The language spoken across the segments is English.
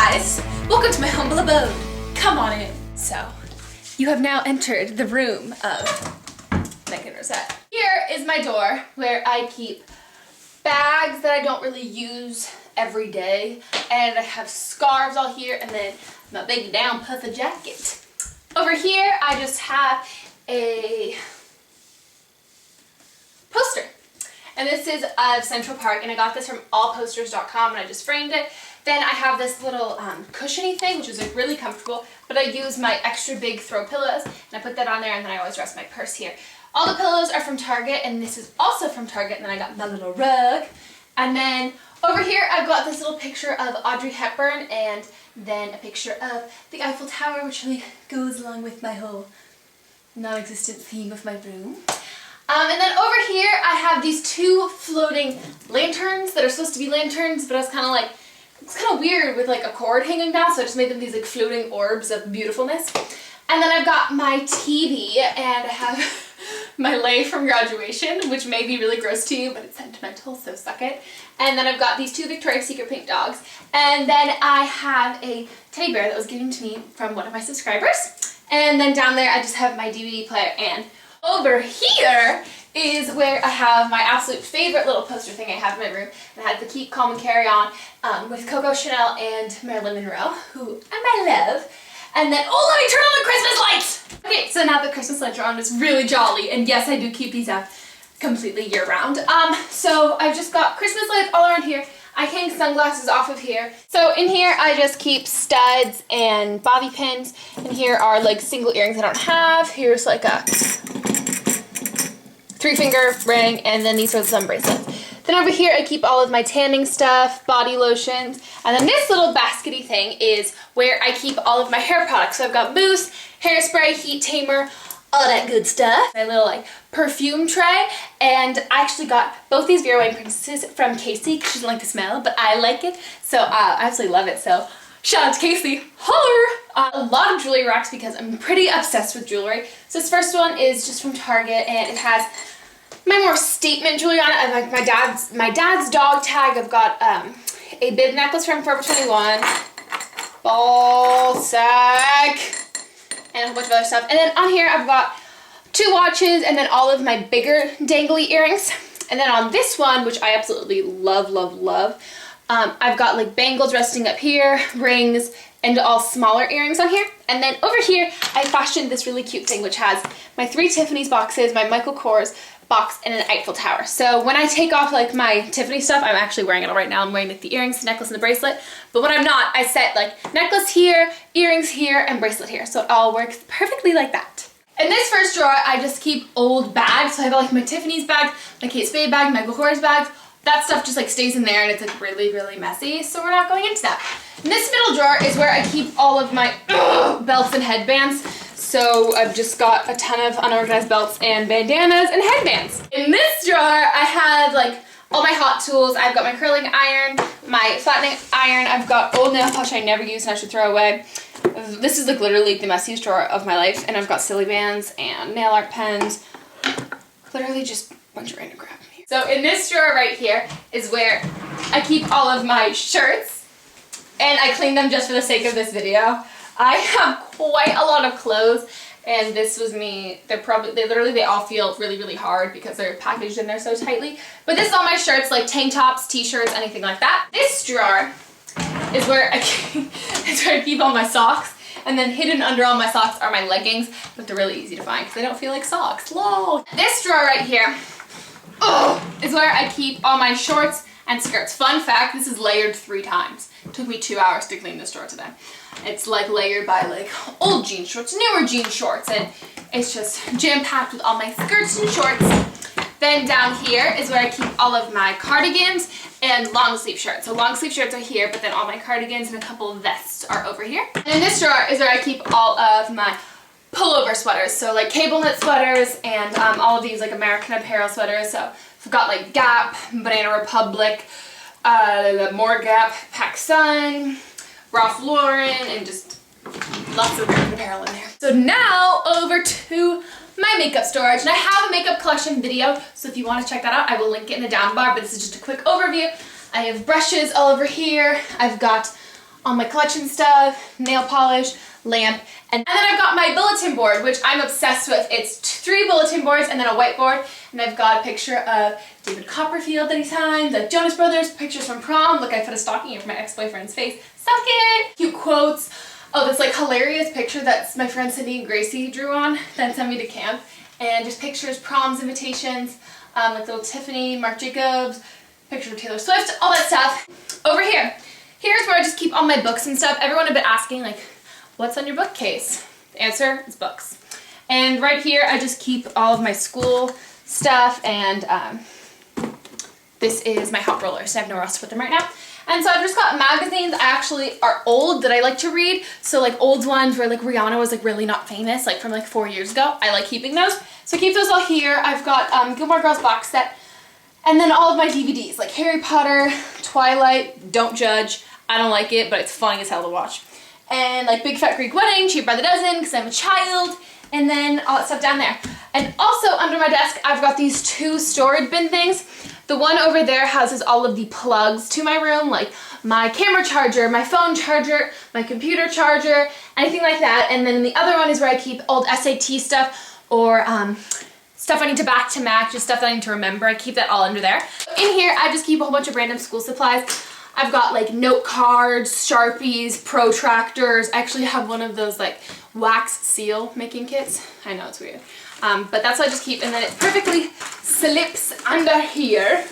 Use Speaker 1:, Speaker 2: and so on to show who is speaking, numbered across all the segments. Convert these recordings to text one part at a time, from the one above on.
Speaker 1: guys, welcome to my humble abode. Come on in. So, you have now entered the room of Megan Rosette. Here is my door where I keep bags that I don't really use every day, and I have scarves all here, and then my big down puffer jacket. Over here, I just have a poster. And this is of Central Park, and I got this from allposters.com, and I just framed it. Then I have this little cushiony thing, which is like really comfortable, but I use my extra big throw pillows, and I put that on there, and then I always rest my purse here. All the pillows are from Target, and this is also from Target, and then I got my little rug. And then over here, I've got this little picture of Audrey Hepburn, and then a picture of the Eiffel Tower, which really goes along with my whole non-existent theme of my room. And then over here, I have these two floating lanterns that are supposed to be lanterns, but I was kind of like, it's kind of weird with like a cord hanging down, so I just made them these like floating orbs of beautifulness. And then I've got my TV, and I have my lei from graduation, which may be really gross to you, but it's sentimental, so suck it. And then I've got these two Victoria's Secret pink dogs. And then I have a teddy bear that was given to me from one of my subscribers. And then down there, I just have my DVD player. And over here is where I have my absolute favorite little poster thing I have in my room. And I had the Keep Calm and Carry On with Coco Chanel and Marilyn Monroe, who I love. And then, oh, let me turn on the Christmas lights! Okay, so now the Christmas lights are on, it's really jolly. And yes, I do keep these up completely year round. So I've just got Christmas lights all around here. I hang sunglasses off of here. So in here, I just keep studs and bobby pins. And here are like single earrings I don't have. Here's like a 3-finger ring, and then these are some bracelets. Then over here, I keep all of my tanning stuff, body lotions, and then this little baskety thing is where I keep all of my hair products. So I've got mousse, hairspray, heat tamer, all that good stuff. My little like perfume tray, and I actually got both these Vera Wang princesses from Casey because she doesn't like the smell, but I like it, so I absolutely love it. So shout out to Casey, holler! A lot of jewelry racks because I'm pretty obsessed with jewelry. So this first one is just from Target, and it has my more statement jewelry on it. I have like my dad's dog tag. I've got a bib necklace from Forever 21, ball sack, and a whole bunch of other stuff. And then on here I've got 2 watches, and then all of my bigger dangly earrings. And then on this one, which I absolutely love, love, love, I've got like bangles resting up here, rings, and all smaller earrings on here. And then over here, I fashioned this really cute thing, which has my 3 Tiffany's boxes, my Michael Kors box, and an Eiffel Tower. So when I take off like my Tiffany stuff, I'm actually wearing it all right now. I'm wearing like the earrings, the necklace, and the bracelet. But when I'm not, I set like necklace here, earrings here, and bracelet here. So it all works perfectly like that. In this first drawer, I just keep old bags. So I have like my Tiffany's bag, my Kate Spade bag, Michael Kors bag. That stuff just like stays in there, and it's like really, really messy. So we're not going into that. In this middle drawer is where I keep all of my belts and headbands. So I've just got a ton of unorganized belts and bandanas and headbands. In this drawer, I have like all my hot tools. I've got my curling iron, my flattening iron. I've got old nail polish I never use and I should throw away. This is like literally the messiest drawer of my life. And I've got silly bands and nail art pens. Literally just a bunch of random crap in here. So in this drawer right here is where I keep all of my shirts. And I clean them just for the sake of this video. I have quite a lot of clothes, and this was me. They all feel really, really hard because they're packaged in there so tightly. But this is all my shirts, like tank tops, t-shirts, anything like that. This drawer is where I keep all my socks, and then hidden under all my socks are my leggings, but they're really easy to find because they don't feel like socks. Lol. This drawer right here is where I keep all my shorts and skirts. Fun fact, this is layered 3 times. It took me 2 hours to clean this drawer today. It's like layered by like old jean shorts, newer jean shorts, and it's just jam-packed with all my skirts and shorts. Then down here is where I keep all of my cardigans and long sleeve shirts. So long sleeve shirts are here, but then all my cardigans and a couple of vests are over here. And in this drawer is where I keep all of my pullover sweaters. So like cable knit sweaters and all of these like American Apparel sweaters. So I've got like Gap, Banana Republic, more Gap, PacSun, Ralph Lauren, and just lots of American Apparel in there. So now over to my makeup storage, and I have a makeup collection video, so if you want to check that out, I will link it in the down bar, but this is just a quick overview. I have brushes all over here. I've got all my collection stuff, nail polish, lamp, and then I've got my bulletin board, which I'm obsessed with. It's 3 bulletin boards and then a whiteboard, and I've got a picture of David Copperfield that he signed, the Jonas Brothers, pictures from prom. Look, I put a stocking here for my ex-boyfriend's face. Suck it! Cute quotes. Oh, this like hilarious picture that my friend Cindy and Gracie drew on, then sent me to camp, and just pictures, proms, invitations, like little Tiffany, Marc Jacobs, picture of Taylor Swift, all that stuff. Over here, here's where I just keep all my books and stuff. Everyone had been asking, like, what's on your bookcase? The answer is books. And right here, I just keep all of my school stuff, and this is my hot rollers, so I have nowhere else to put them right now. And so I've just got magazines I actually are old that I like to read. So like old ones where like Rihanna was like really not famous, like from like 4 years ago. I like keeping those. So I keep those all here. I've got Gilmore Girls box set. And then all of my DVDs, like Harry Potter, Twilight, don't judge. I don't like it, but it's funny as hell to watch. And like Big Fat Greek Wedding, Cheap by the Dozen, because I'm a child. And then all that stuff down there. And also under my desk, I've got these 2 storage bin things. The one over there houses all of the plugs to my room, like my camera charger, my phone charger, my computer charger, anything like that. And then the other one is where I keep old SAT stuff or stuff I need to back to Mac, just stuff that I need to remember. I keep that all under there. In here, I just keep a whole bunch of random school supplies. I've got like note cards, Sharpies, protractors. I actually have one of those like wax seal making kits. I know it's weird. But that's what I just keep, and then it perfectly slips under here.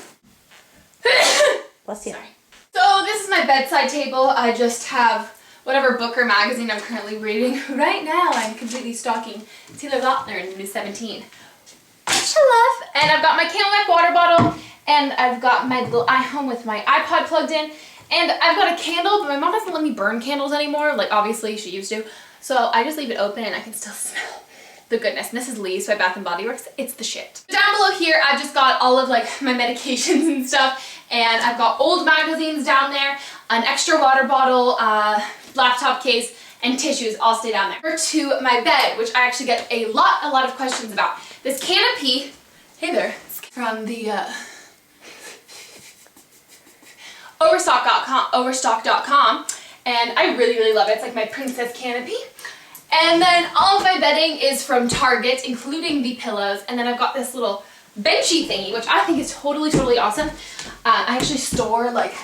Speaker 2: Bless you.
Speaker 1: Sorry. So this is my bedside table. I just have whatever book or magazine I'm currently reading. Right now I'm completely stalking Taylor Lautner in the new 17. Which I love. And I've got my Canopy water bottle, and I've got my little iHome with my iPod plugged in, and I've got a candle, but my mom doesn't let me burn candles anymore. Like obviously she used to. So I just leave it open and I can still smell the goodness. And this is Lee's by Bath & Body Works. It's the shit. Down below here, I've just got all of like my medications and stuff, and I've got old magazines down there, an extra water bottle, laptop case, and tissues all stay down there. Over to my bed, which I actually get a lot of questions about. This Canopy, hey there, from the overstock.com, and I really love it. It's like my princess canopy. And then all of my bedding is from Target, including the pillows. And then I've got this little benchy thingy, which I think is totally awesome. I actually store like,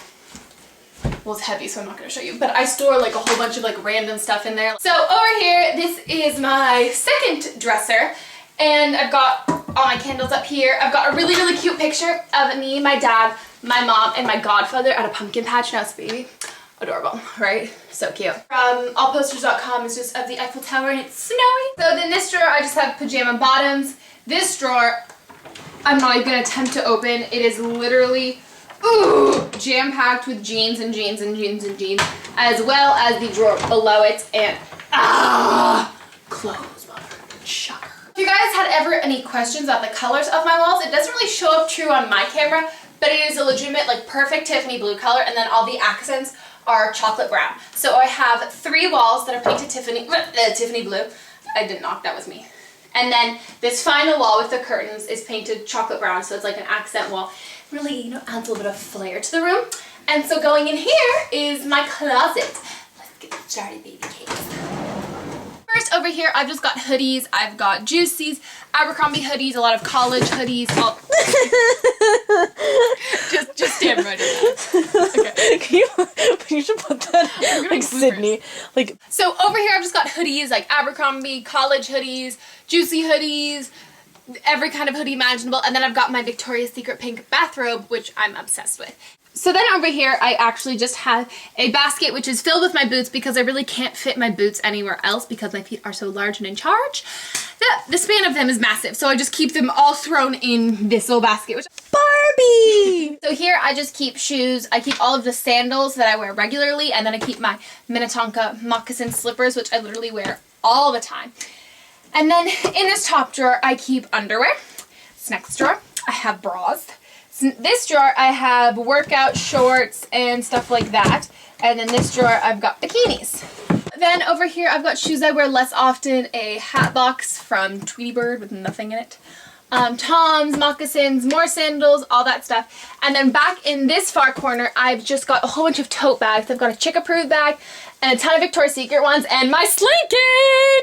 Speaker 1: well, it's heavy, so I'm not going to show you, but I store like a whole bunch of like random stuff in there. So over here, this is my second dresser, and I've got all my candles up here. I've got a really cute picture of me, my dad, my mom, and my godfather at a pumpkin patch. Now it's a baby. Adorable, right? So cute. From allposters.com is just of the Eiffel Tower, and it's snowy. So then this drawer, I just have pajama bottoms. This drawer, I'm not even gonna attempt to open. It is literally, jam-packed with jeans and jeans and jeans and jeans, as well as the drawer below it, and clothes, motherfucking shocker. If you guys had ever any questions about the colors of my walls, it doesn't really show up true on my camera, but it is a legitimate, like, perfect Tiffany blue color, and then all the accents are chocolate brown. So I have 3 walls that are painted Tiffany blue. I didn't knock, that was me. And then this final wall with the curtains is painted chocolate brown, so it's like an accent wall. Really, you know, adds a little bit of flair to the room. And so going in here is my closet. Let's get started, baby cakes. First over here, I've just got hoodies. I've got Juicy's, Abercrombie hoodies, a lot of college hoodies. All... just stand right in that. Okay.
Speaker 2: You should put that like Sydney. Like,
Speaker 1: so over here, I've just got hoodies like Abercrombie, college hoodies, Juicy hoodies, every kind of hoodie imaginable. And then I've got my Victoria's Secret pink bathrobe, which I'm obsessed with. So then over here, I actually just have a basket which is filled with my boots because I really can't fit my boots anywhere else because my feet are so large and in charge. The span of them is massive, so I just keep them all thrown in this little basket. Which
Speaker 2: Barbie!
Speaker 1: So here I just keep shoes. I keep all of the sandals that I wear regularly, and then I keep my Minnetonka moccasin slippers, which I literally wear all the time. And then in this top drawer, I keep underwear. This next drawer, I have bras. This drawer, I have workout shorts and stuff like that. And then this drawer, I've got bikinis. Then over here, I've got shoes I wear less often, a hat box from Tweety Bird with nothing in it. Toms, moccasins, more sandals, all that stuff. And then back in this far corner, I've just got a whole bunch of tote bags. I've got a Chick Approved bag and a ton of Victoria's Secret ones and my Slinky!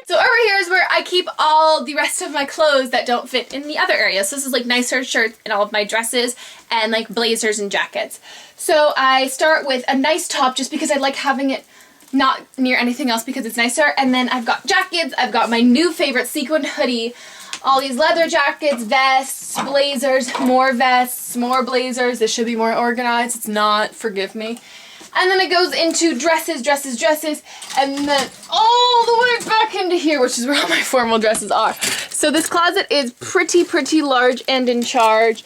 Speaker 1: So over here is where I keep all the rest of my clothes that don't fit in the other areas. So this is like nicer shirts and all of my dresses and like blazers and jackets. So I start with a nice top just because I like having it not near anything else because it's nicer. And then I've got jackets, I've got my new favorite sequin hoodie, all these leather jackets, vests, blazers, more vests, more blazers. This should be more organized. It's not. Forgive me. And then it goes into dresses, dresses, dresses, and then all the way back into here, which is where all my formal dresses are. So this closet is pretty large and in charge.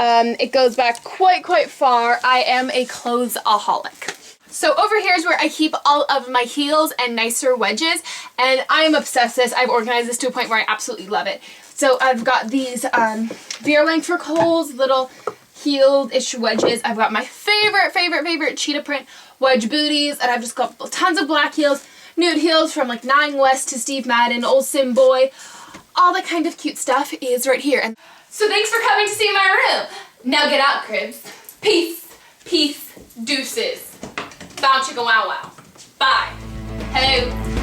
Speaker 1: It goes back quite far. I am a clothes-aholic. So over here is where I keep all of my heels and nicer wedges, and I am obsessed with this. I've organized this to a point where I absolutely love it. So I've got these Beer Length for Kohl's little heeled-ish wedges. I've got my favorite cheetah print wedge booties, and I've just got tons of black heels, nude heels from like Nine West to Steve Madden, Old Sim Boy. All that kind of cute stuff is right here. And so thanks for coming to see my room. Now get out, cribs. Peace, deuces. Bow chicka wow wow. Bye. Hello.